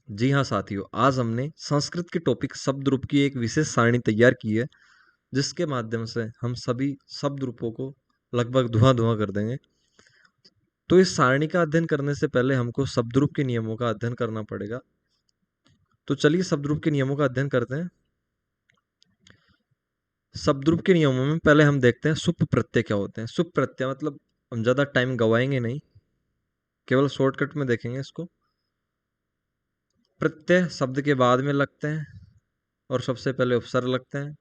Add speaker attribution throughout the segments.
Speaker 1: जी हाँ साथियों, आज हमने संस्कृत के टॉपिक शब्द रूप की एक विशेष सारणी तैयार की है, जिसके माध्यम से हम सभी शब्द रूपों को लगभग धुआं-धुआं कर देंगे। तो इस सारणी का अध्ययन करने से पहले हमको शब्द रूप के नियमों का अध्ययन करना पड़ेगा। तो चलिए शब्द रूप के नियमों का अध्ययन करते हैं। शब्द रूप के नियमों में पहले हम देखते हैं सुप प्रत्यय क्या होते हैं। सुप प्रत्यय मतलब हम ज़्यादा टाइम गवाएंगे नहीं, केवल शॉर्टकट में देखेंगे इसको। प्रत्यय शब्द के बाद में लगते हैं और सबसे पहले उपसर्ग लगते हैं।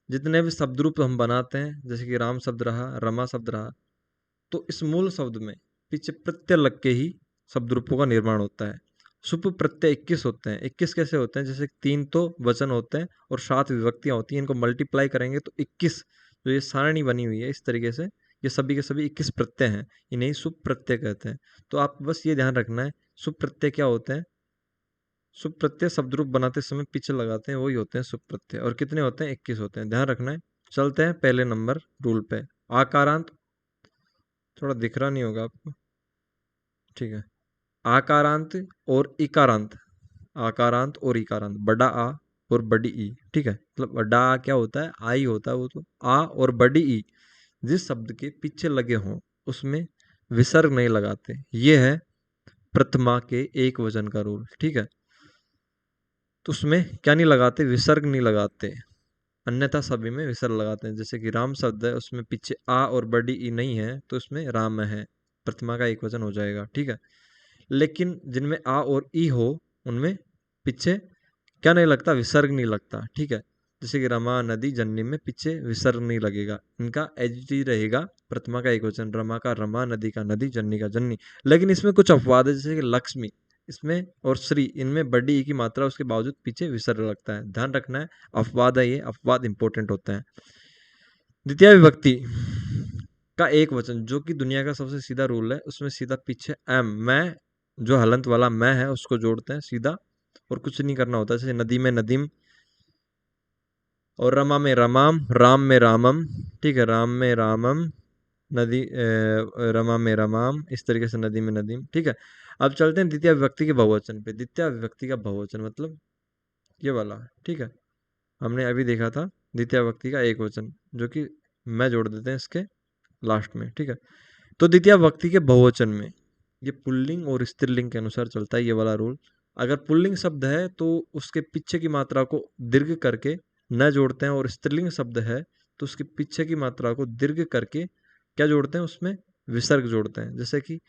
Speaker 1: जितने भी शब्द रूप हम बनाते हैं, जैसे कि राम शब्द रहा, रमा शब्द रहा, तो इस मूल शब्द में पीछे प्रत्यय लग के ही शब्द रूपों का निर्माण होता है। सुप प्रत्यय 21 होते हैं। 21 कैसे होते हैं? जैसे 3 तो वचन होते हैं और 7 विभक्तियां होती हैं। इनको मल्टीप्लाई करेंगे तो 21, जो ये सारणी बनी हुई है इस तरीके से, ये सभी के सभी 21 प्रत्यय हैं। इन्हें सुप प्रत्यय कहते हैं। तो आप बस ये ध्यान रखना है, सुप प्रत्यय क्या होते हैं। सुप प्रत्यय शब्द रूप बनाते समय पीछे लगाते हैं, वही होते हैं सुप प्रत्यय। और कितने होते हैं? 21 होते हैं, ध्यान रखना है। चलते हैं पहले नंबर रूल पे। आकारांत, थोड़ा दिख रहा नहीं होगा आपको, ठीक है। आकारांत और इकारांत, आकारांत और इकारांत, बड़ा आ और बड़ी ई, ठीक है। मतलब बड़ा आ क्या होता है? आई होता है वो तो। आ और बड़ी ई जिस शब्द के पीछे लगे हों उसमें विसर्ग नहीं लगाते। ये है प्रथमा के एक वचन का रूल, ठीक है। तो उसमें क्या नहीं लगाते? विसर्ग नहीं लगाते, अन्यथा सभी में विसर्ग लगाते हैं। जैसे कि राम शब्द है, उसमें पीछे आ और बड़ी ई नहीं है तो उसमें राम है, प्रथमा का एक वचन हो जाएगा, ठीक है। लेकिन जिनमें आ और ई हो उनमें पीछे क्या नहीं लगता? विसर्ग नहीं लगता, ठीक है। जैसे कि रमा नदी जन्नी में पीछे विसर्ग नहीं लगेगा, इनका एज रहेगा। प्रथमा का एक वचन, रमा का रमा, नदी का नदी, जन्नी का जन्नी। लेकिन इसमें कुछ अपवाद है, जैसे कि लक्ष्मी इसमें और श्री, इनमें बड़ी ई की मात्रा उसके बावजूद पीछे विसर्ग लगता है, ध्यान रखना है। अपवाद है, ये अपवाद इंपॉर्टेंट होते हैं। द्वितीय विभक्ति का एक वचन, जो कि दुनिया का सबसे सीधा रूल है, उसमें सीधा पीछे एम, मैं, जो हलंत वाला मैं है उसको जोड़ते हैं सीधा, और कुछ नहीं करना होता। जैसे नदी में नदीम, और रमा में रमाम, राम में रामम, ठीक है, राम में रामम, नदी रमा में रमाम, इस तरीके से नदी में नदीम, ठीक है। अब चलते हैं द्वितीय विभक्ति के बहुवचन पे। द्वितीय विभक्ति का बहुवचन मतलब ये वाला, ठीक है। हमने अभी देखा था द्वितीय विभक्ति का एक वचन, जो कि मैं जोड़ देते हैं इसके लास्ट में, ठीक है। तो द्वितीय विभक्ति के बहुवचन में ये पुल्लिंग और स्त्रीलिंग के अनुसार चलता है, ये वाला रूल। अगर पुल्लिंग शब्द है तो उसके पीछे की मात्रा को दीर्घ करके न जोड़ते हैं, और स्त्रीलिंग शब्द है तो उसके पीछे की मात्रा को दीर्घ करके क्या जोड़ते हैं? उसमें विसर्ग जोड़ते हैं। जैसे कि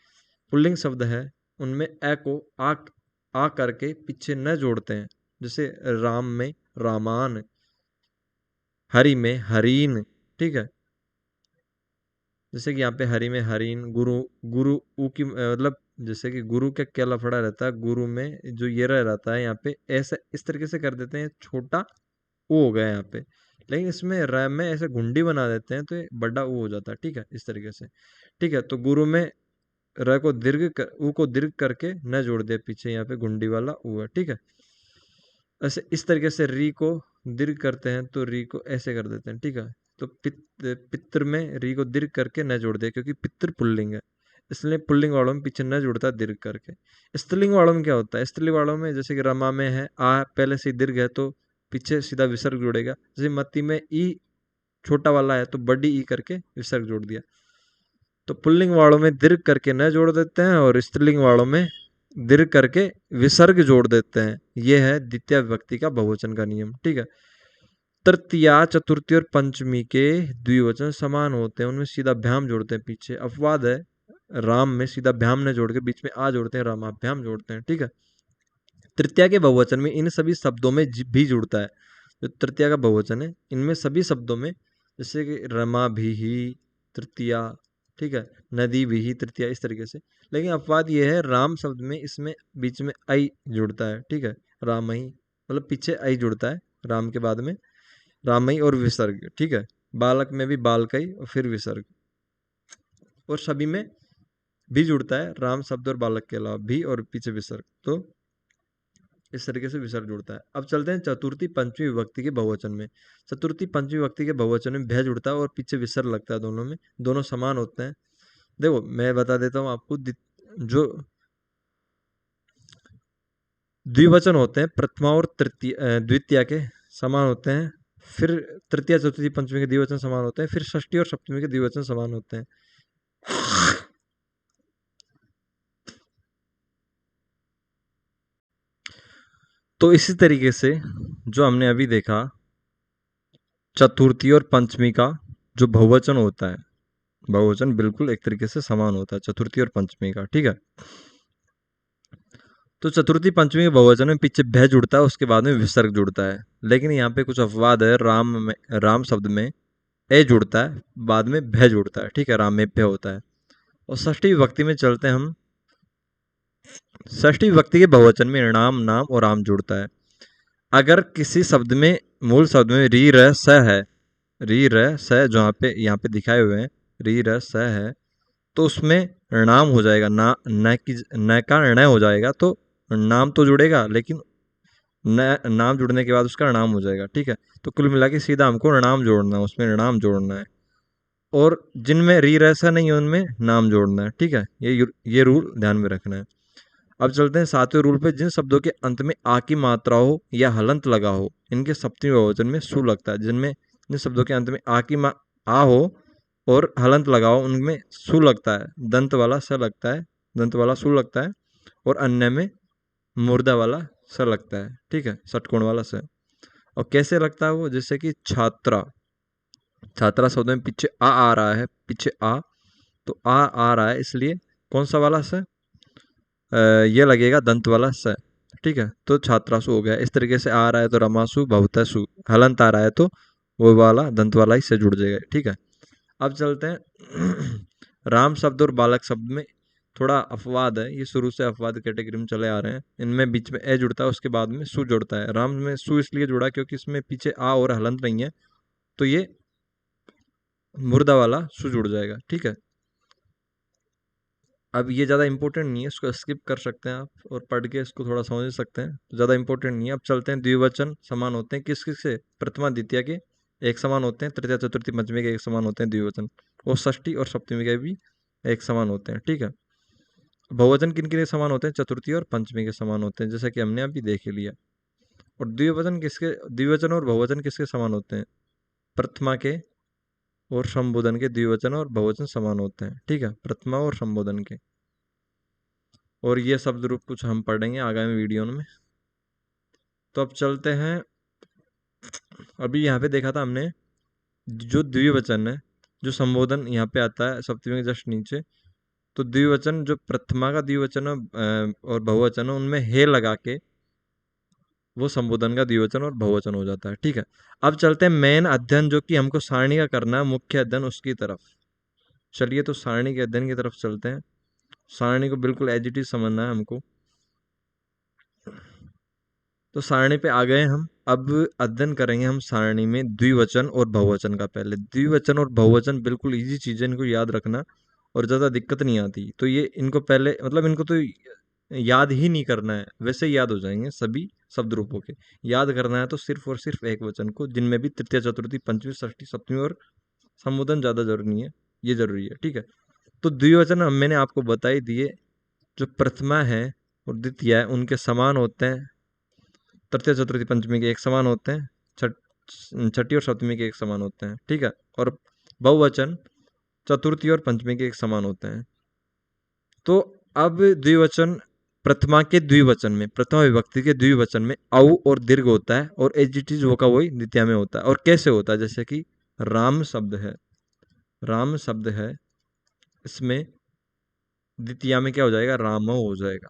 Speaker 1: पुल्लिंग शब्द है, उनमें ए को आ करके पीछे न जोड़ते हैं। जैसे राम में रामान, हरि में हरीन, ठीक है। जैसे कि यहाँ पे हरि में हरीन, गुरु, गुरु ऊ की मतलब जैसे कि गुरु का क्या लफड़ा रहता है, गुरु में जो ये रहता है यहाँ पे ऐसे इस तरीके से कर देते हैं, छोटा ऊ हो गया यहाँ पे। लेकिन इसमें र में ऐसे गुंडी बना देते हैं तो ये बड़ा ऊ हो जाता है, ठीक है, इस तरीके से, ठीक है। तो गुरु में र को ऊ को दीर्घ करके न जोड़ दे पीछे, यहाँ पे गुंडी वाला ऊ है, ठीक है। ऐसे इस तरीके से री को दीर्घ करते हैं तो री को ऐसे कर देते हैं, ठीक है। तो पित्र में री को दीर्घ करके न जोड़ दे, क्योंकि पित्र पुल्लिंग है, इसलिए पुल्लिंग वालों में पीछे न जुड़ता दीर्घ करके। स्त्रीलिंग वालों में क्या होता है? स्त्रीलिंग वालों में जैसे कि रमा में है आ पहले से ही दीर्घ है तो पीछे सीधा विसर्ग जुड़ेगा। जैसे मती में ई छोटा वाला है तो बड़ी ई करके विसर्ग जोड़ दिया। तो पुल्लिंग वालों में दीर्घ करके न जोड़ देते हैं और स्त्रीलिंग वालों में दीर्घ करके विसर्ग जोड़ देते हैं। यह है द्वितीय विभक्ति का बहुवचन का नियम, ठीक है। तृतीया, चतुर्थी और पंचमी के द्विवचन समान होते हैं, उनमें सीधा भ्याम जोड़ते हैं पीछे। अपवाद है, राम में सीधा भ्याम न जोड़ के बीच में आ जोड़ते हैं, रामाभ्याम जोड़ते हैं, ठीक है। तृतीया के बहुवचन में इन सभी शब्दों में भी जुड़ता है। जो तृतीया का बहुवचन है इनमें सभी शब्दों में, जैसे कि रमा भी ही तृतीया, ठीक है, नदी भी ही तृतीया, इस तरीके से। लेकिन अपवाद ये है, राम शब्द में इसमें बीच में आई जुड़ता है, ठीक है, रामई, मतलब पीछे आई जुड़ता है राम के बाद में, रामई और विसर्ग, ठीक है। बालक में भी बालकई और फिर विसर्ग, और सभी में भी जुड़ता है, राम शब्द और बालक के अलावा भी और पीछे विसर्ग, तो इस तरीके से विसर्ग जुड़ता है। अब चलते हैं चतुर्थी पंचमी विभक्ति के बहुवचन में। चतुर्थी पंचमी विभक्ति के बहुवचन में भय जुड़ता है और पीछे विसर्ग लगता है, दोनों में, दोनों समान होते हैं। देखो मैं बता देता हूँ आपको, जो द्विवचन होते हैं प्रथमा और द्वितीया के समान होते हैं। फिर तृतीया चतुर्थी पंचमी के द्विवचन समान होते हैं। फिर षष्ठी और सप्तमी के द्विवचन समान होते हैं। तो इसी तरीके से जो हमने अभी देखा, चतुर्थी और पंचमी का जो बहुवचन होता है, बहुवचन बिल्कुल एक तरीके से समान होता है चतुर्थी और पंचमी का, ठीक है। तो चतुर्थी पंचमी के बहुवचन में पीछे भय जुड़ता है, उसके बाद में विसर्ग जुड़ता है। लेकिन यहाँ पे कुछ अपवाद है। राम शब्द में ए जुड़ता है, बाद में भय जुड़ता है, ठीक है, राम में भय होता है। और षष्ठी विभक्ति में चलते हैं हम। षष्ठी विभक्ति के बहुवचन में णाम, नाम और राम जुड़ता है। अगर किसी शब्द में, मूल शब्द में री र स है, री र स जो यहाँ पे दिखाए हुए हैं, री र स है, तो उसमें नाम हो जाएगा। ना न की न का न हो जाएगा, तो नाम तो जुड़ेगा, लेकिन न नाम जुड़ने के बाद उसका नाम हो जाएगा, ठीक है। तो कुल मिला के सीधा हमको नाम जोड़ना है, उसमें नाम जोड़ना है। और जिनमें री रैसा नहीं है उनमें नाम जोड़ना है, ठीक है। ये रूल ध्यान में रखना है। अब चलते हैं सातवें रूल पे। जिन शब्दों के अंत में आ की मात्रा हो या हलंत लगा हो, इनके सप्तमी बहुवचन में सु लगता है। जिन शब्दों के अंत में आ हो और हलंत लगा हो, उनमें सु लगता है। दंत वाला स लगता है, दंत वाला सु लगता है। और अन्य में मुर्दा वाला स लगता है, ठीक है, षटकोण वाला स। और कैसे लगता है वो, जैसे कि छात्रा, छात्रा शब्द में पीछे आ रहा है, पीछे आ, तो आ रहा है, इसलिए कौन सा वाला स, ये लगेगा दंत वाला स, ठीक है। तो छात्रासु हो गया। इस तरीके से आ रहा है तो रमासु, भवतसु। हलंत आ रहा है तो वो वाला दंत वाला ही से जुड़ जाएगा, ठीक है। अब चलते हैं राम शब्द और बालक शब्द में थोड़ा अपवाद है। ये शुरू से अपवाद कैटेगरी में चले आ रहे हैं। इनमें बीच में ए जुड़ता है, उसके बाद में सु जुड़ता है। राम में सु इसलिए जुड़ा क्योंकि इसमें पीछे आ और हलंत नहीं है, तो ये मुर्दा वाला सु जुड़ जाएगा, ठीक है। अब ये ज़्यादा इंपॉर्टेंट नहीं है, इसको स्किप कर सकते हैं आप और पढ़ के इसको थोड़ा समझ सकते हैं, ज़्यादा इंपॉर्टेंट नहीं है। अब चलते हैं, द्विवचन समान होते हैं किस किस से, प्रथमा द्वितीय के एक समान होते हैं, तृतीय चतुर्थी पंचमी के एक समान होते हैं द्विवचन, और षष्ठी और सप्तमी के भी एक समान होते हैं, ठीक है। बहुवचन किन के समान होते हैं, चतुर्थी और पंचमी के समान होते हैं, जैसा कि हमने अभी देख लिया। और द्विवचन और बहुवचन किसके समान होते हैं, प्रथमा के और संबोधन के द्विवचन और बहुवचन समान होते हैं, ठीक है, प्रथमा और संबोधन के। और ये शब्द रूप कुछ हम पढ़ेंगे आगामी वीडियो में। तो अब चलते हैं, अभी यहाँ पे देखा था हमने जो द्विवचन है, जो संबोधन यहाँ पे आता है सप्तमी के जस्ट नीचे, तो द्विवचन जो प्रथमा का द्विवचन है और बहुवचन है, उनमें हे लगा के वो संबोधन का द्विवचन और बहुवचन हो जाता है, ठीक है। अब चलते हैं मेन अध्ययन, जो कि हमको सारणी का करना है, मुख्य अध्ययन उसकी तरफ। चलिए तो सारणी के अध्ययन की तरफ चलते हैं। सारणी को बिल्कुल एज इट इज समझना है हमको। तो सारणी पे आ गए हम। अब अध्ययन करेंगे हम सारणी में द्विवचन और बहुवचन का। पहले द्विवचन और बहुवचन बिल्कुल इजी चीज़ है, इनको याद रखना और ज़्यादा दिक्कत नहीं आती। तो ये इनको पहले, मतलब इनको तो याद ही नहीं करना है, वैसे ही याद हो जाएंगे सभी शब्द रूपों के। याद करना है तो सिर्फ और सिर्फ एक वचन को, जिनमें भी तृतीय चतुर्थी पंचमी षष्ठी सप्तमी और संबोधन ज़्यादा जरूरी नहीं है, ये जरूरी है, ठीक है। तो द्विवचन मैंने आपको बता ही दिए। जो प्रथमा है और द्वितीय है उनके समान होते हैं, तृतीय चतुर्थी पंचमी के एक समान होते हैं, छठी और सप्तमी के एक समान होते हैं, ठीक है। और बहुवचन चतुर्थी और पंचमी के एक समान होते हैं। तो अब द्विवचन, प्रथमा के द्विवचन में, प्रथमा विभक्ति के द्विवचन में औ और दीर्घ होता है, और एज इट इज वो का वही द्वितीय में होता है। और कैसे होता है, जैसे कि राम शब्द है, राम शब्द है, इसमें द्वितीय में क्या हो जाएगा, राम हो जाएगा।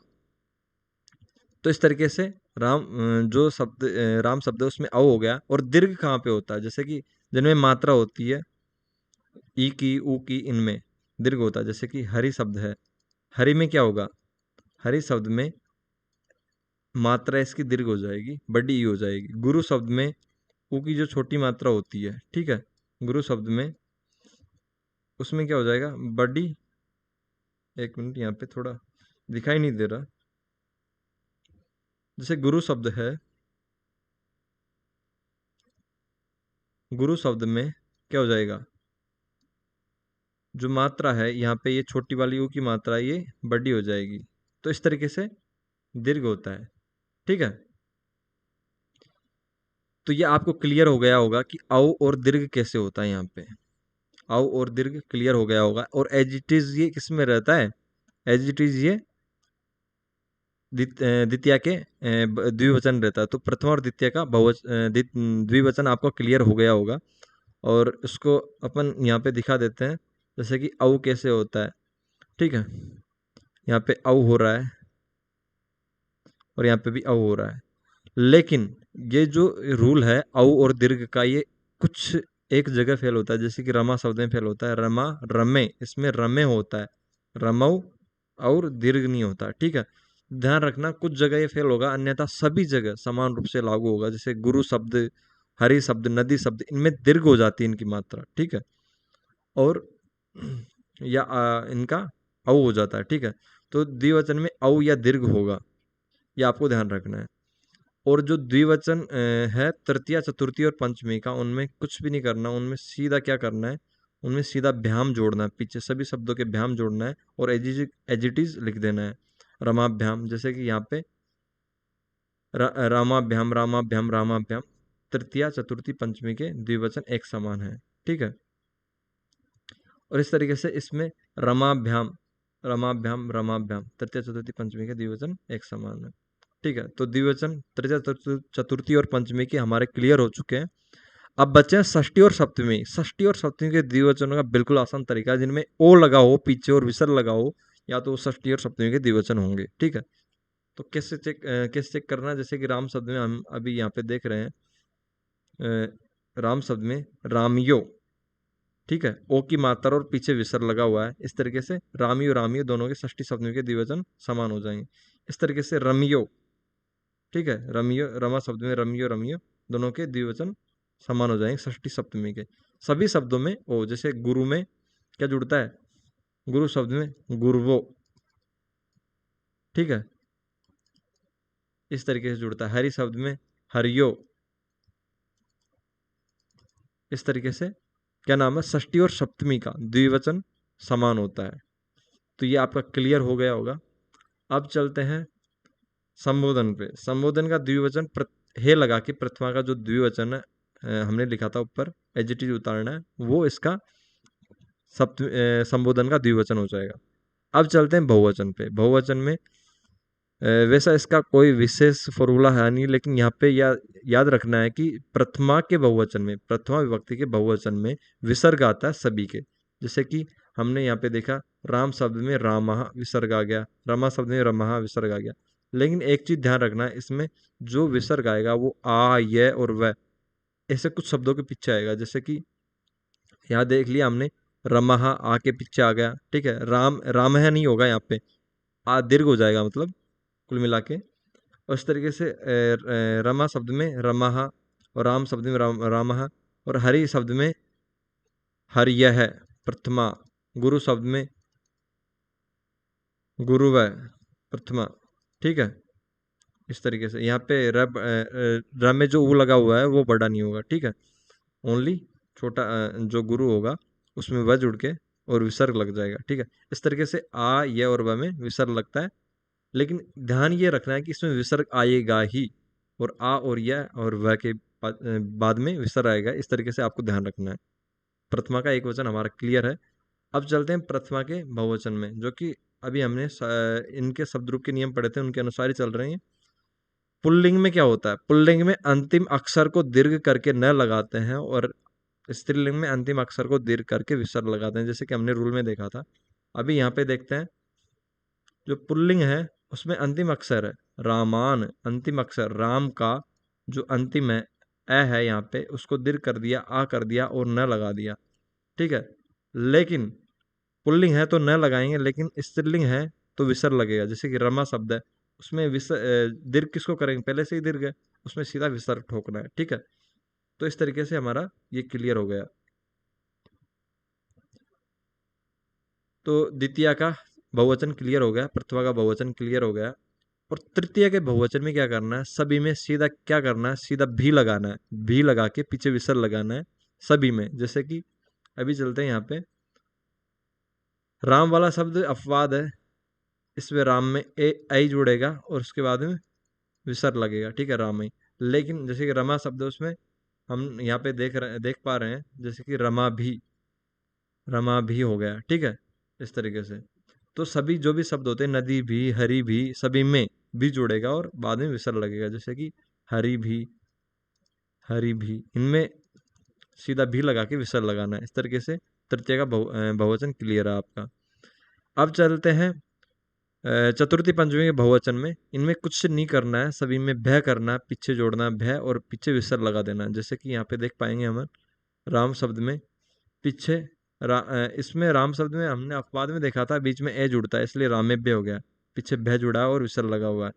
Speaker 1: तो इस तरीके से जो शब्द राम शब्द है उसमें औ हो गया। और दीर्घ कहाँ पे होता है, जैसे कि जिनमें मात्रा होती है, ई की, ऊ की, इनमें दीर्घ होता है। जैसे कि हरि शब्द है, हरि में क्या होगा, हरि शब्द में मात्रा इसकी दीर्घ हो जाएगी, बड़ी ई हो जाएगी। गुरु शब्द में ऊ की जो छोटी मात्रा होती है, ठीक है, गुरु शब्द में उसमें क्या हो जाएगा, बड़ी। एक मिनट, यहाँ पे थोड़ा दिखाई नहीं दे रहा। जैसे गुरु शब्द है, गुरु शब्द में क्या हो जाएगा, जो मात्रा है यहाँ पे, ये छोटी वाली ऊ की मात्रा, ये बड़ी हो जाएगी। तो इस तरीके से दीर्घ होता है। ठीक है। तो ये आपको क्लियर हो गया होगा कि औ और दीर्घ कैसे होता है यहाँ पे। औ और दीर्घ क्लियर हो गया होगा। और एज इट इज ये किस में रहता है, एज इट इज ये द्वितीय के द्विवचन रहता है। तो प्रथमा और द्वितीय का द्विवचन आपको क्लियर हो गया होगा। और इसको अपन यहाँ पे दिखा देते हैं, जैसे कि औ कैसे होता है। ठीक है, यहाँ पे औ हो रहा है और यहाँ पे भी औ हो रहा है। लेकिन ये जो रूल है औ और दीर्घ का, ये कुछ एक जगह फेल होता है, जैसे कि रमा शब्द में फेल होता है। रमा रमे, इसमें रमे होता है, रमऊ और दीर्घ नहीं होता। ठीक है, ध्यान रखना कुछ जगह ये फेल होगा, अन्यथा सभी जगह समान रूप से लागू होगा। जैसे गुरु शब्द, हरि शब्द, नदी शब्द, इनमें दीर्घ हो जाती है इनकी मात्रा। ठीक है, और या इनका औ हो जाता है। ठीक है, तो द्विवचन में औ या दीर्घ होगा, ये आपको ध्यान रखना है। और जो द्विवचन है तृतीया, चतुर्थी और पंचमी का, उनमें कुछ भी नहीं करना, उनमें सीधा क्या करना है, उनमें सीधा भ्याम जोड़ना है, पीछे सभी शब्दों के भ्याम जोड़ना है और एजिटिज लिख देना है। रमाभ्याम, जैसे कि यहाँ पे रामाभ्याम रामाभ्याम रामाभ्याम, तृतीया चतुर्थी पंचमी के द्विवचन एक समान है। ठीक है, और इस तरीके से इसमें रमाभ्याम रमाभ्याम रमाभ्याम, तृतीय चतुर्थी पंचमी के द्विवचन एक समान है। ठीक है, तो द्विवचन तृतीय चतुर्थी और पंचमी के हमारे क्लियर हो चुके हैं। अब बचे हैं षष्ठी और सप्तमी। षष्ठी और सप्तमी के द्विवचनों का बिल्कुल आसान तरीका है, जिनमें ओ लगा हो पीछे और विसर्ग लगा हो, या तो षष्ठी और सप्तमी के द्विवचन होंगे। ठीक है, तो कैसे चेक करना है, जैसे कि राम शब्द में हम अभी यहाँ पे देख रहे हैं, राम शब्द में रामियो। ठीक है, ओ की मात्रा और पीछे विसर्ग लगा हुआ है। इस तरीके से रामियो रामियो दोनों के षष्ठी सप्तमी के द्विवचन समान हो जाएंगे। इस तरीके से रमियो, ठीक है, रमियो, रमा शब्द में रमियो रमियो दोनों के द्विवचन समान हो जाएंगे षष्ठी सप्तमी के। सभी शब्दों में ओ, जैसे गुरु में क्या जुड़ता है, गुरु शब्द में गुरुवो। ठीक है, इस तरीके से जुड़ता है। हरि शब्द में हरियो। इस तरीके से क्या नाम है, षष्ठी और सप्तमी का द्विवचन समान होता है। तो ये आपका क्लियर हो गया होगा। अब चलते हैं संबोधन पे। संबोधन का द्विवचन हे लगा के प्रथमा का जो द्विवचन है, हमने लिखा था ऊपर, एडजेक्टिव उतारना है, वो इसका संबोधन का द्विवचन हो जाएगा। अब चलते हैं बहुवचन पे। बहुवचन में वैसा इसका कोई विशेष फॉर्मूला है नहीं, लेकिन यहाँ पे याद रखना है कि प्रथमा के बहुवचन में, प्रथमा विभक्ति के बहुवचन में विसर्ग आता है सभी के। जैसे कि हमने यहाँ पे देखा, राम शब्द में रामः विसर्ग आ गया, रमा शब्द में रमः विसर्ग आ गया। लेकिन एक चीज ध्यान रखना है, इसमें जो विसर्ग आएगा वो आ, य और व, ऐसे कुछ शब्दों के पीछे आएगा। जैसे कि यहाँ देख लिया हमने, रमः आ के पीछे आ गया। ठीक है, राम राम है नहीं होगा, यहाँ पे आ दीर्घ हो जाएगा, मतलब कुल मिला के। और इस तरीके से रमा शब्द में रमः, और राम शब्द में रामः, और हरि शब्द में हरियः प्रथमा, गुरु शब्द में गुरुवः प्रथमा। ठीक है, इस तरीके से यहाँ पे र में जो ऊ लगा हुआ है वो बड़ा नहीं होगा। ठीक है, ओनली छोटा जो गुरु होगा उसमें व जुड़ के और विसर्ग लग जाएगा। ठीक है, इस तरीके से आ, य और व में विसर्ग लगता है। लेकिन ध्यान ये रखना है कि इसमें विसर्ग आएगा ही, और आ और य और व के बाद में विसर्ग आएगा। इस तरीके से आपको ध्यान रखना है। प्रथमा का एक वचन हमारा क्लियर है। अब चलते हैं प्रथमा के बहुवचन में, जो कि अभी हमने इनके शब्द रूप के नियम पढ़े थे, उनके अनुसार ही चल रहे हैं। पुल्लिंग में क्या होता है, पुल्लिंग में अंतिम अक्षर को दीर्घ करके न लगाते हैं, और स्त्रीलिंग में अंतिम अक्षर को दीर्घ करके विसर्ग लगाते हैं, जैसे कि हमने रूल में देखा था। अभी यहाँ पे देखते हैं, जो पुल्लिंग है उसमें अंतिम अक्षर है रामान, अंतिम अक्षर राम का जो अंतिम है ए है, यहाँ पे उसको दीर्घ कर दिया, आ कर दिया और न लगा दिया। ठीक है, लेकिन पुल्लिंग है तो न लगाएंगे, लेकिन स्त्रीलिंग है तो विसर्ग लगेगा। जैसे कि रमा शब्द है, उसमें दीर्घ किसको करेंगे, पहले से ही दीर्घ है, उसमें सीधा विसर्ग ठोकना है। ठीक है, तो इस तरीके से हमारा ये क्लियर हो गया। तो द्वितीय का बहुवचन क्लियर हो गया, प्रथमा का बहुवचन क्लियर हो गया। और तृतीय के बहुवचन में क्या करना है, सभी में सीधा क्या करना है, सीधा भी लगाना है, भी लगा के पीछे विसर्ग लगाना है सभी में। जैसे कि अभी चलते हैं यहाँ पे, राम वाला शब्द अपवाद है, इसमें राम में ए आई जुड़ेगा और उसके बाद में विसर्ग लगेगा, ठीक है, रामई। लेकिन जैसे कि रमा शब्द है, उसमें हम यहाँ पे देख पा रहे हैं, जैसे कि रमा भी हो गया, ठीक है, इस तरीके से। तो सभी जो भी शब्द होते हैं, नदी भी, हरी भी, सभी में भी जुड़ेगा और बाद में विसर्ग लगेगा, जैसे कि हरी भी, हरी भी, इनमें सीधा भी लगा के विसर्ग लगाना है। इस तरीके से तृतीय का बहुवचन क्लियर है आपका। अब चलते हैं चतुर्थी पंचमी के बहुवचन में। इनमें कुछ नहीं करना है, सभी में भय करना है, पीछे जोड़ना है भय और पीछे विसर्ग लगा देना है। जैसे कि यहाँ पे देख पाएंगे हम राम शब्द में पीछे इसमें राम शब्द में हमने अपवाद में देखा था, बीच में ए जुड़ता है, इसलिए रामेभ्य हो गया, पीछे भय जुड़ा है और विसर्ग लगा हुआ है।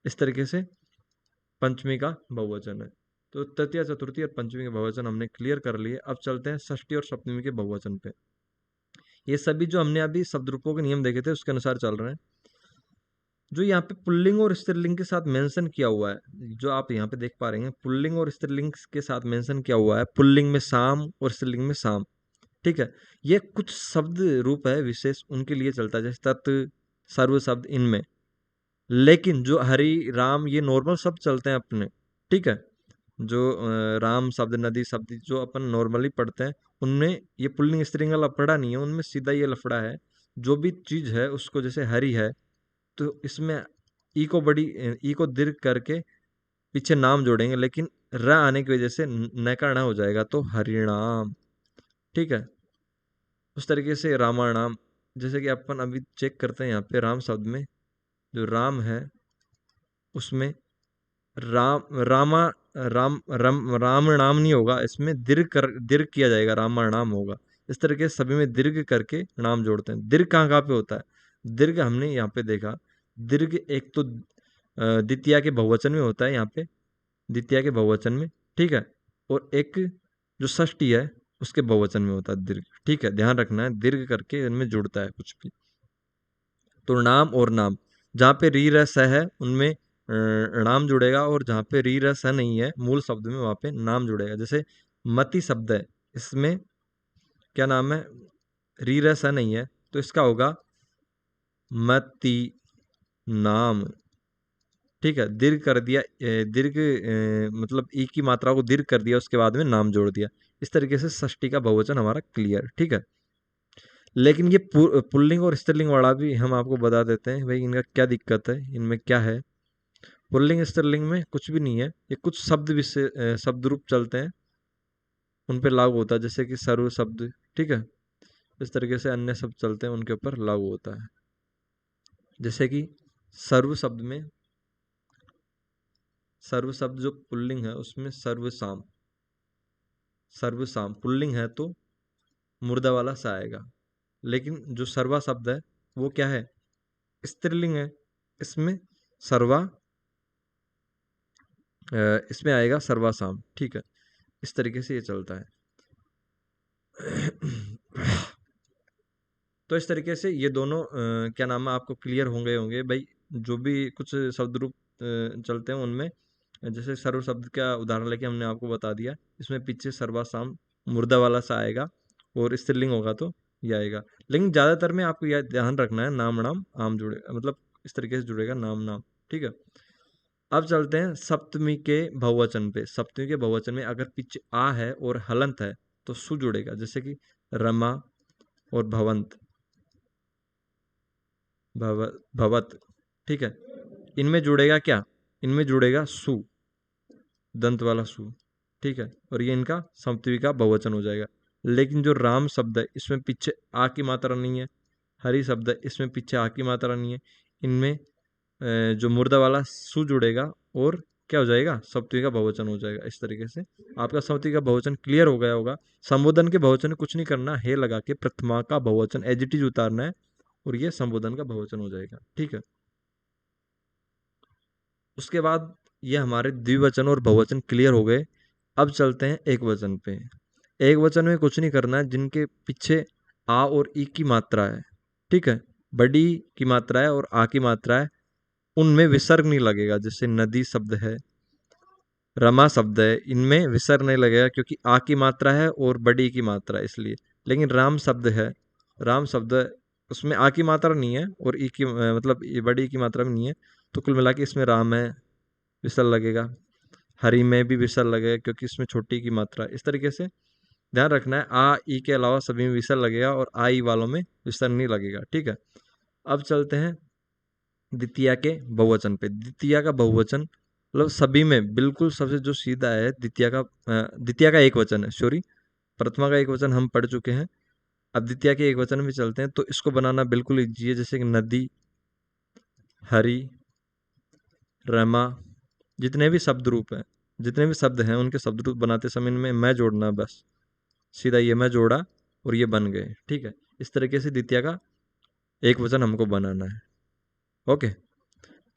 Speaker 1: इस तरीके से पंचमी का बहुवचन है। तो तृतीय, चतुर्थी और पंचमी के बहुवचन हमने क्लियर कर लिए। अब चलते हैं षष्ठी और सप्तमी के बहुवचन पे। ये सभी जो हमने अभी शब्द रूपों के नियम देखे थे उसके अनुसार चल रहे हैं। जो यहाँ पे पुल्लिंग और स्त्रीलिंग के साथ मेंशन किया हुआ है, जो आप यहाँ पे देख पा रहे हैं, पुल्लिंग और स्त्रीलिंग के साथ मेंशन किया हुआ है, पुल्लिंग में साम और स्त्रीलिंग में साम, ठीक है। ये कुछ शब्द रूप है विशेष, उनके लिए चलता है, जैसे तत्, सर्व शब्द इनमें। लेकिन जो हरि, राम, ये नॉर्मल शब्द चलते हैं अपने, ठीक है। जो राम शब्द, नदी शब्द जो अपन नॉर्मली पढ़ते हैं, उनमें ये पुल्लिंग स्त्रीलिंग का लफड़ा नहीं है, उनमें सीधा ये लफड़ा है। जो भी चीज है उसको, जैसे हरि है तो इसमें ई को दीर्घ करके पीछे नाम जोड़ेंगे, लेकिन र आने की वजह से नकार ना हो जाएगा, तो हरिणाम, ठीक है। उस तरीके से रामाणाम, जैसे कि अपन अभी चेक करते हैं यहाँ पे राम शब्द में, जो राम है उसमें राम, रामा, राम नाम नहीं होगा, इसमें दीर्घ किया जाएगा, रामा नाम होगा। इस तरीके से सभी में दीर्घ करके नाम जोड़ते हैं। दीर्घ कहाँ कहाँ पे होता है? दीर्घ हमने यहाँ पे देखा, दीर्घ एक तो द्वितीया के बहुवचन में होता है, यहाँ पे द्वितीया के बहुवचन में, ठीक है। और एक जो षष्ठी है उसके बहुवचन में होता है दीर्घ, ठीक है, ध्यान रखना है, दीर्घ करके इनमें जुड़ता है कुछ भी। तो नाम और नाम, जहाँ पे री रस है उनमें नाम जुड़ेगा, और जहाँ पे री रस नहीं है मूल शब्द में, वहाँ पे नाम जुड़ेगा। जैसे मति शब्द है, इसमें क्या नाम है, री रस नहीं है, तो इसका होगा मति नाम, ठीक है। दीर्घ कर दिया, दीर्घ मतलब ई की मात्रा को दीर्घ कर दिया, उसके बाद में नाम जोड़ दिया। इस तरीके से षष्ठी का बहुवचन हमारा क्लियर, ठीक है। लेकिन ये पुल्लिंग और स्त्रीलिंग वाला भी हम आपको बता देते हैं, भाई इनका क्या दिक्कत है, इनमें क्या है। पुल्लिंग स्त्रीलिंग में कुछ भी नहीं है, ये कुछ शब्द विशेष शब्द रूप चलते हैं, उन पे लागू होता है, जैसे कि सर्व शब्द, ठीक है। इस तरीके से अन्य शब्द चलते हैं, उनके ऊपर लागू होता है। जैसे कि सर्व शब्द में, सर्व शब्द जो पुल्लिंग है उसमें सर्वसाम, सर्वसाम पुल्लिंग है तो मुर्दा वाला सा आएगा। लेकिन जो सर्वा शब्द है वो क्या है, स्त्रीलिंग है, इसमें सर्वा इसमें आएगा सर्वासाम, ठीक है। इस तरीके से ये चलता है। तो इस तरीके से ये दोनों क्या नाम है आपको क्लियर होंगे भाई। जो भी कुछ शब्द रूप चलते हैं उनमें, जैसे सर्व शब्द का उदाहरण लेके हमने आपको बता दिया, इसमें पीछे सर्वासाम मुर्दा वाला सा आएगा, और स्त्रीलिंग होगा तो ये आएगा। लेकिन ज्यादातर में आपको यह ध्यान रखना है, नाम नाम आम जुड़ेगा, मतलब इस तरीके से जुड़ेगा नाम नाम, ठीक है। अब चलते हैं सप्तमी के बहुवचन पे। सप्तमी के बहुवचन में अगर पीछे आ है और हलंत है तो सु जुड़ेगा, जैसे कि रमा और भवंत, भवत, ठीक है। इनमें जुड़ेगा क्या, इनमें जुड़ेगा सु, दंत वाला सु, ठीक है। और ये इनका सप्तमी का बहुवचन हो जाएगा। लेकिन जो राम शब्द है इसमें पीछे आ की मात्रा नहीं है, हरि शब्द है इसमें पीछे आ की मात्रा नहीं है, इनमें जो मुर्दा वाला सु जुड़ेगा और क्या हो जाएगा, सप्तमी का बहुवचन हो जाएगा। इस तरीके से आपका सप्तमी का बहुवचन क्लियर हो गया होगा। संबोधन के बहुवचन में कुछ नहीं करना है, लगा के प्रथमा का बहुवचन एज इट इज उतारना है, और ये संबोधन का बहुवचन हो जाएगा, ठीक है। उसके बाद ये हमारे द्विवचन और बहुवचन क्लियर हो गए। अब चलते हैं एक वचन पे। एक वचन में कुछ नहीं करना है, जिनके पीछे आ और ई की मात्रा है, ठीक है, बड़ी की मात्रा है और आ की मात्रा है, उनमें विसर्ग नहीं लगेगा। जैसे नदी शब्द है, रमा शब्द है, इनमें विसर्ग नहीं लगेगा क्योंकि आ की मात्रा है और बड़ी की मात्रा है, इसलिए। लेकिन राम शब्द है, राम शब्द उसमें आ की मात्रा नहीं है और ई की मतलब ये बड़ी की मात्रा भी नहीं है, तो कुल मिला के इसमें राम है, विसर्ग लगेगा, हरि में भी विसर्ग लगेगा क्योंकि इसमें छोटी की मात्रा। इस तरीके से ध्यान रखना है, आ ई के अलावा सभी में विसर्ग लगेगा और आ ई वालों में विसर्ग नहीं लगेगा। ठीक है, अब चलते हैं द्वितीया के बहुवचन पे। द्वितीया का बहुवचन मतलब सभी में बिल्कुल सबसे जो सीधा है, द्वितीया का एक वचन है, सॉरी, प्रथमा का एक वचन हम पढ़ चुके हैं। अब द्वितीया के एक वचन में चलते हैं, तो इसको बनाना बिल्कुल इजी है, जैसे कि नदी, हरि, रमा, जितने भी शब्द रूप हैं, जितने भी शब्द हैं उनके शब्द रूप बनाते समय में मैं जोड़ना है, बस सीधा ये मैं जोड़ा और ये बन गए। ठीक है, इस तरीके से द्वितीया का एक वचन हमको बनाना है। ओके,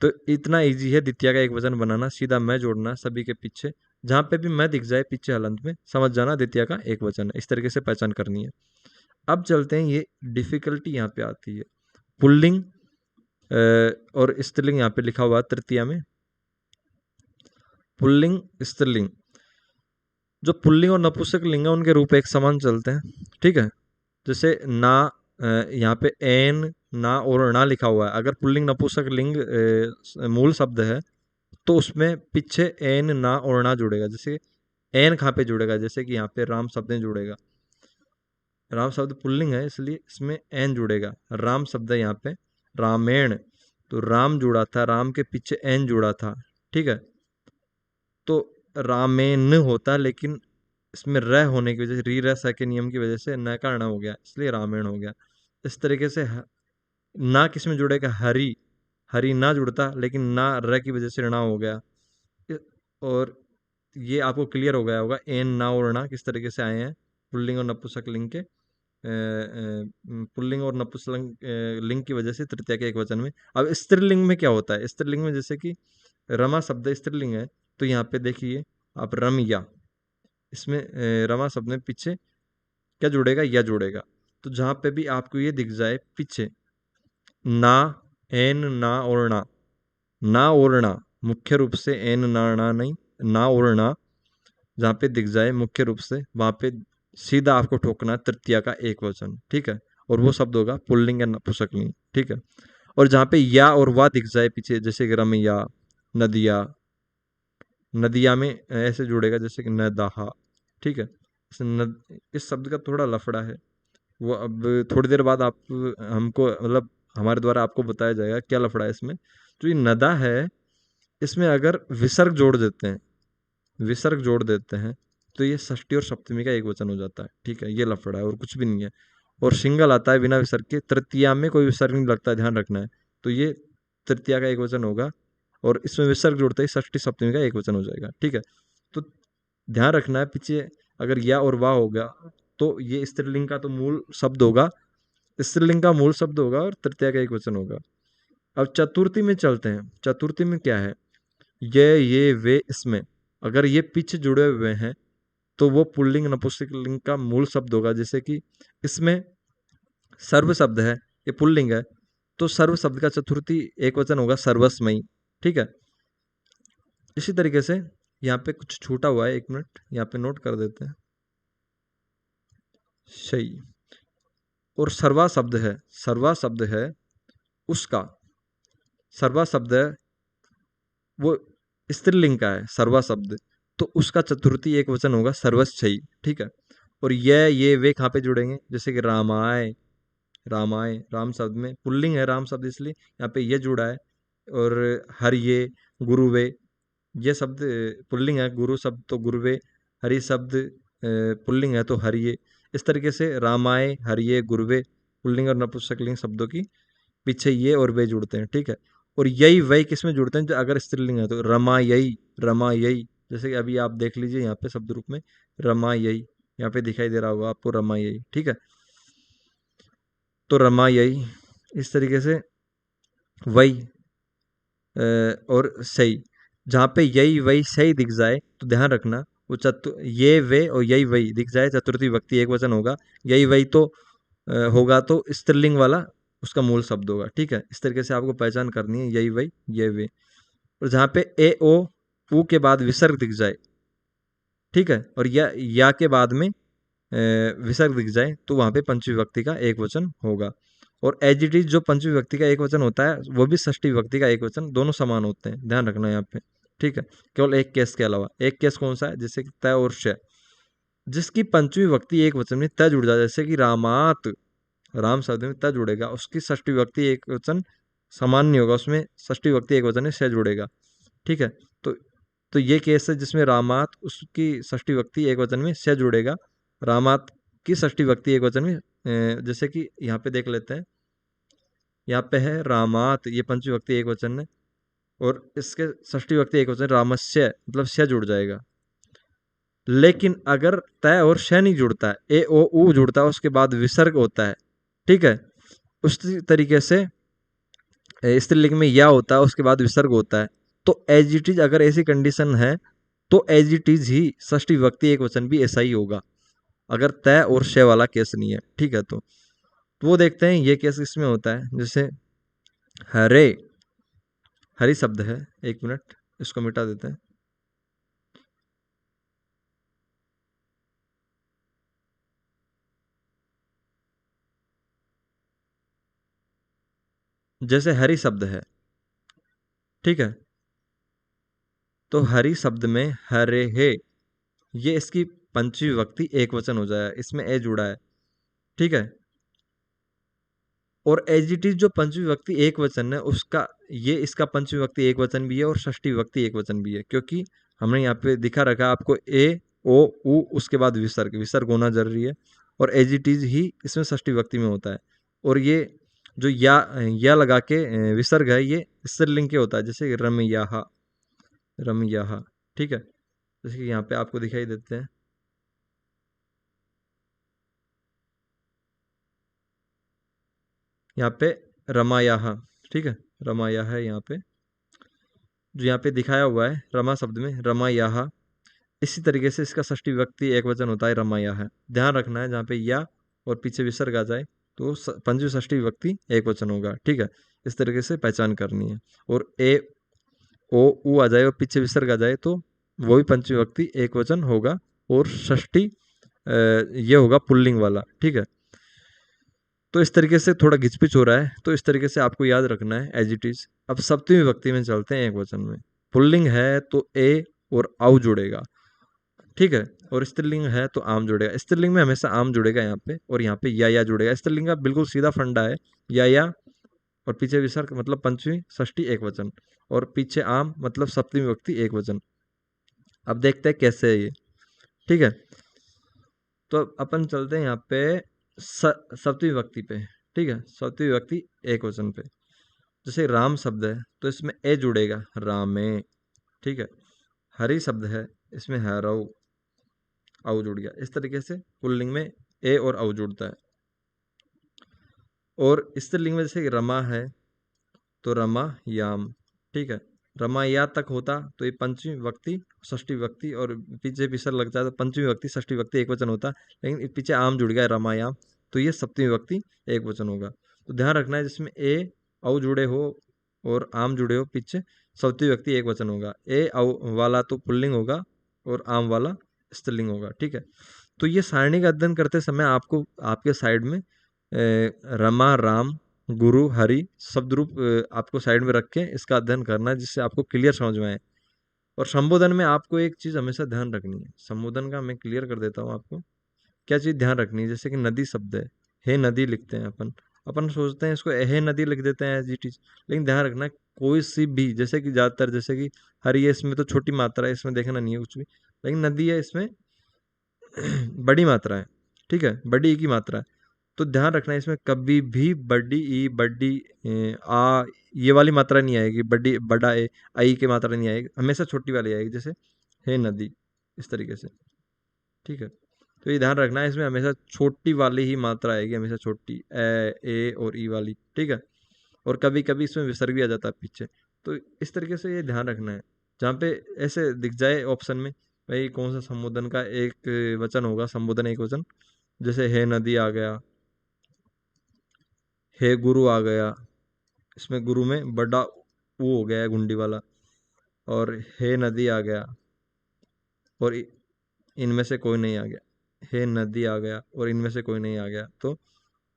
Speaker 1: तो इतना इजी है द्वितीया का एक वचन बनाना, सीधा मैं जोड़ना सभी के पीछे, जहां पे भी मैं दिख जाए पीछे हलंत में, समझ जाना द्वितीया का एक वचन है। इस तरीके से पहचान करनी है। अब चलते हैं, ये डिफिकल्टी यहाँ पे आती है, पुल्लिंग और स्त्रीलिंग यहाँ पे लिखा हुआ है तृतीया में, पुल्लिंग स्त्रीलिंग। जो पुल्लिंग और नपुंसक लिंग है उनके रूप एक समान चलते हैं। ठीक है, जैसे ना, यहाँ पे एन, ना और ना लिखा हुआ है, अगर पुल्लिंग नपुंसक लिंग मूल शब्द है तो उसमें पीछे एन, ना और ना जुड़ेगा। जैसे एन कहाँ पे जुड़ेगा, जैसे कि यहाँ पे राम शब्द जुड़ेगा, राम शब्द पुल्लिंग है इसलिए इसमें एन जुड़ेगा। राम शब्द है यहाँ पे, रामेण, तो राम जुड़ा था, राम के पीछे एन जुड़ा था। ठीक है, तो रामेन होता, लेकिन इसमें र होने की वजह से, री र स के नियम की वजह से न का ण हो गया, इसलिए रामेण हो गया। इस तरीके से ना किस में जुड़ेगा, हरि, हरि ना जुड़ता, लेकिन ना र की वजह से ऋणा हो गया। और ये आपको क्लियर हो गया होगा एन, ना और णा किस तरीके से आए हैं पुल्लिंग और नपुंसक लिंग के, पुल्लिंग और नपुंसक लिंग की वजह से तृतीया के एक वचन में। अब स्त्रीलिंग में क्या होता है, स्त्रीलिंग में जैसे कि रमा शब्द स्त्रीलिंग है, तो यहाँ पे देखिए आप रमिया, इसमें रमा शब्द में पीछे क्या जुड़ेगा, या जुड़ेगा। तो जहां पे भी आपको ये दिख जाए पीछे ना, एन, ना और ना, ना और ना मुख्य रूप से एन, ना, ना नहीं, ना और ना जहाँ पे दिख जाए मुख्य रूप से, वहां पे सीधा आपको ठोकना है तृतीया का एक वचन। ठीक है, और वो शब्द होगा पुल्लिंग या नपुंसकलिंग। ठीक है, और जहाँ पे या और वा दिख जाए पीछे, जैसे कि रमिया, नदिया, नदिया में ऐसे जुड़ेगा जैसे कि नदाहा। ठीक है, इस शब्द का थोड़ा लफड़ा है, वो अब थोड़ी देर बाद आप हमको मतलब हमारे द्वारा आपको बताया जाएगा क्या लफड़ा है इसमें। तो ये नदा है, इसमें अगर विसर्ग जोड़ देते हैं, विसर्ग जोड़ देते हैं तो ये षष्ठी और सप्तमी का एक वचन हो जाता है। ठीक है, ये लफड़ा है और कुछ भी नहीं है। और सिंगल आता है बिना विसर्ग के, तृतीया में कोई विसर्ग नहीं लगता है, ध्यान रखना है। तो ये तृतीया का एक वचन होगा और इसमें विसर्ग जोड़ते ही षष्ठी सप्तमी का एक वचन हो जाएगा। ठीक है, तो ध्यान रखना है, पीछे अगर या और वाह हो गया तो ये स्त्रीलिंग का तो मूल शब्द होगा, स्त्रीलिंग का मूल शब्द होगा और तृतीया का एक वचन होगा। अब चतुर्थी में चलते हैं, चतुर्थी में क्या है, ये वे, इसमें अगर ये पीछे जुड़े हुए हैं तो वो पुल्लिंग नपुंसकलिंग का मूल शब्द होगा। जैसे कि इसमें सर्व शब्द है, ये पुल्लिंग है, तो सर्व शब्द का चतुर्थी एक वचन होगा सर्वस्मयी। ठीक है, इसी तरीके से यहाँ पे कुछ छूटा हुआ है, एक मिनट यहाँ पे नोट कर देते हैं, सही। और सर्वा शब्द है, सर्वा शब्द है उसका, सर्वा शब्द है वो स्त्रीलिंग का है सर्वा शब्द, तो उसका चतुर्थी एक वचन होगा सर्वस्यई। ठीक है, और ये वे कहाँ पे जुड़ेंगे, जैसे कि रामाय, रामाय, राम शब्द में पुल्लिंग है राम शब्द, इसलिए यहाँ पे ये जुड़ा है। और हरिये, गुरुवे, ये शब्द पुल्लिंग है, गुरु शब्द तो गुरुवे, हरि शब्द पुल्लिंग है तो हरिये। इस तरीके से रामाय, हरिये, गुरुवे पुल्लिंग और नपुंसकलिंग शब्दों की पीछे ये और वे जुड़ते हैं। ठीक है, और यही वही किस में जुड़ते हैं, जो अगर स्त्रीलिंग है तो रमा यही, रमा यही, जैसे कि अभी आप देख लीजिए यहाँ पे शब्द रूप में रमा यही, यहाँ पे दिखाई दे रहा होगा आपको रमा यही। ठीक है, तो रमा यही, इस तरीके से वही और सही, जहाँ पे यही वही सही दिख जाए तो ध्यान रखना वो ये वे और यही वही दिख जाए, चतुर्थी विभक्ति एक वचन होगा, यही वही तो होगा तो स्त्रीलिंग वाला उसका मूल शब्द होगा। ठीक है, इस तरीके से आपको पहचान करनी है, यही वही ये वे। और जहाँ पे ए ओ ऊ के बाद विसर्ग दिख जाए, ठीक है, और या के बाद में विसर्ग दिख जाए तो वहाँ पे पंचमी विभक्ति का एक वचन होगा। और एज इट इज जो पंचमी विभक्ति का एक वचन होता है वो भी षष्ठी विभक्ति का एक वचन, दोनों समान होते हैं, ध्यान रखना यहाँ पे। ठीक है, केवल एक केस के अलावा। एक केस कौन सा है? जैसे कि तय और शय, जिसकी पंचमी विभक्ति एक वचन में त जुड़ जाए, जैसे कि रामात, राम शब्द में त जुड़ेगा, उसकी षष्ठी विभक्ति एक वचन समान नहीं होगा, उसमें षष्ठी विभक्ति एक वचन में श जुड़ेगा। ठीक है, तो तो ये केस है जिसमें रामात, उसकी षष्ठी विभक्ति एक वचन में श जुड़ेगा, रामात की षष्ठी विभक्ति एक वचन में जैसे कि यहाँ पे देख लेते हैं, यहाँ पे है रामात, ये पंचमी विभक्ति एक वचन है, और इसके षष्ठी विभक्ति एक वचन रामस्य, मतलब श जुड़ जाएगा। लेकिन अगर तय और श नहीं जुड़ता है, ए ओ उ जुड़ता है, उसके बाद विसर्ग होता है, ठीक है, उसी तरीके से स्त्रीलिंग में या होता है, उसके बाद विसर्ग होता है, तो एज इट इज, अगर ऐसी कंडीशन है तो एज इट इज ही षष्ठी विभक्ति एक वचन भी ऐसा ही होगा, अगर तय और श वाला केस नहीं है। ठीक है, तो वो देखते हैं ये केस इसमें होता है, जैसे हरे, हरी शब्द है, एक मिनट इसको मिटा देते हैं। जैसे हरी शब्द है, ठीक है, तो हरी शब्द में हरे हे, ये इसकी पंचमी विभक्ति एक वचन हो जाएगा, इसमें ए जुड़ा है। ठीक है, और एज इट इज जो पंचमी विभक्ति एक वचन है उसका, ये इसका पंचमी विभक्ति एक वचन भी है और षष्ठी विभक्ति एक वचन भी है, क्योंकि हमने यहाँ पे दिखा रखा आपको ए ओ उ, उसके बाद विसर्ग, विसर्ग होना जरूरी है, और एज इट इज ही इसमें षष्ठी विभक्ति में होता है। और ये जो या लगा के विसर्ग है, ये स्त्रीलिंग के होता है, जैसे रमयाहा, रमयाहा। ठीक है, जैसे कि यहाँ पे आपको दिखाई देते हैं, यहाँ पे रमायाहा, ठीक है, रमायाहा है यहाँ पे, जो यहाँ पे दिखाया हुआ है रमा शब्द में रमायाहा, इसी तरीके से इसका षष्ठी विभक्ति एक वचन होता है रमायाहा। ध्यान रखना है, जहाँ पे या और पीछे विसर्ग आ जाए तो पंचमी षष्ठी विभक्ति एक वचन होगा। ठीक है, इस तरीके से पहचान करनी है। और ए ओ उ आ जाए और पीछे विसर्ग आ जाए तो वो भी पंचमी विभक्ति एक वचन होगा, और षष्ठी ये होगा पुल्लिंग वाला। ठीक है, तो इस तरीके से थोड़ा घिचपिच हो रहा है, तो इस तरीके से आपको याद रखना है एज इट इज। अब सप्तमी विभक्ति में चलते हैं, एक वचन में पुल्लिंग है तो ए और आउ जुड़ेगा, ठीक है, और स्त्रीलिंग है तो आम जुड़ेगा। स्त्रीलिंग में हमेशा आम जुड़ेगा यहाँ पे, और यहाँ पे या जुड़ेगा। स्त्रीलिंग का बिल्कुल सीधा फंडा है, या और पीछे विसर्ग मतलब पंचमी षष्ठी एक वचन, और पीछे आम मतलब सप्तमी विभक्ति एक वचन। अब देखते हैं कैसे है ये। ठीक है, तो अपन चलते हैं यहाँ पे सप्तमी विभक्ति पे। ठीक है, सप्तमी विभक्ति एक वचन पे, जैसे राम शब्द है तो इसमें ए जुड़ेगा, रामे। ठीक है, हरी शब्द है, इसमें हरौ, औ जुड़ गया। इस तरीके से पुल्लिंग में ए और औ जुड़ता है। और स्त्रीलिंग में जैसे रमा है तो रमा याम। ठीक है, रमा या तक होता तो ये पंचमी विभक्ति षष्ठी विभक्ति, और पीछे विसर्ग लगता है तो पंचमी विभक्ति षष्ठी विभक्ति एक वचन होता, लेकिन पीछे आम जुड़ गया रमायाम, तो ये सप्तमी विभक्ति एक वचन होगा। तो ध्यान रखना है, जिसमें ए औ जुड़े हो और आम जुड़े हो, पीछे सप्तमी विभक्ति एक वचन होगा। ए औ वाला तो पुल्लिंग होगा और आम वाला स्त्रीलिंग होगा। ठीक है, तो ये सारणी का अध्ययन करते समय आपको आपके साइड में रमा, राम, गुरु, हरि शब्द रूप आपको साइड में रख के इसका अध्ययन करना है, जिससे आपको क्लियर समझ में आए। और संबोधन में आपको एक चीज हमेशा ध्यान रखनी है, संबोधन का मैं क्लियर कर देता हूँ आपको। क्या चीज ध्यान रखनी है? जैसे कि नदी शब्द है, हे नदी लिखते हैं अपन, अपन सोचते हैं इसको हे नदी लिख देते हैं एज इट इज, लेकिन ध्यान रखना कोई सी भी, जैसे कि ज्यादातर जैसे कि हरि है, इसमें तो छोटी मात्रा है, इसमें देखना नहीं है कुछ भी, लेकिन नदी है इसमें बड़ी मात्रा है। ठीक है, बड़ी ई की मात्रा है, तो ध्यान रखना इसमें कभी भी बड़ी ई, बड़ी आ, ये वाली मात्रा नहीं आएगी, बड़ी बड़ा ए आई की मात्रा नहीं आएगी, हमेशा छोटी वाली आएगी, जैसे हे नदी, इस तरीके से। ठीक है, तो ये ध्यान रखना है, इसमें हमेशा छोटी वाली ही मात्रा आएगी, हमेशा छोटी ए और ई वाली। ठीक है, और कभी कभी इसमें विसर्ग भी आ जाता है पीछे, तो इस तरीके से ये ध्यान रखना है। जहाँ पे ऐसे दिख जाए ऑप्शन में भाई कौन सा संबोधन का एक वचन होगा, संबोधन एक वचन, जैसे हे नदी आ गया, हे गुरु आ गया, इसमें गुरु में बड़ा वो हो गया है गुंडी वाला, और हे नदी आ गया, और इनमें से कोई नहीं आ गया, हे नदी आ गया और इनमें से कोई नहीं आ गया, तो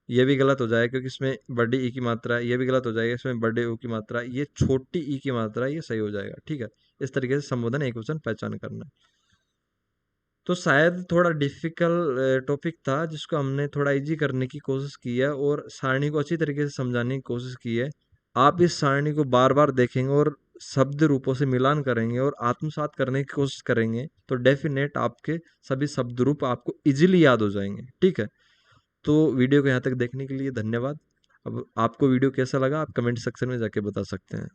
Speaker 1: ये भी गलत हो जाएगा क्योंकि इसमें बड़ी ई की मात्रा है, ये भी गलत हो जाएगा, इसमें बड़े ओ की मात्रा है, ये छोटी ई की मात्रा है, ये सही हो जाएगा। ठीक है, इस तरीके से संबोधन एक वचन पहचान करना है। तो शायद थोड़ा डिफिकल्ट टॉपिक था जिसको हमने थोड़ा इजी करने की कोशिश की है और सारणी को अच्छी तरीके से समझाने की कोशिश की है। आप इस सारणी को बार बार देखेंगे और शब्द रूपों से मिलान करेंगे और आत्मसात करने की कोशिश करेंगे तो डेफिनेट आपके सभी शब्द रूप आपको इजीली याद हो जाएंगे। ठीक है, तो वीडियो को यहाँ तक देखने के लिए धन्यवाद। अब आपको वीडियो कैसा लगा आप कमेंट सेक्शन में जाके बता सकते हैं।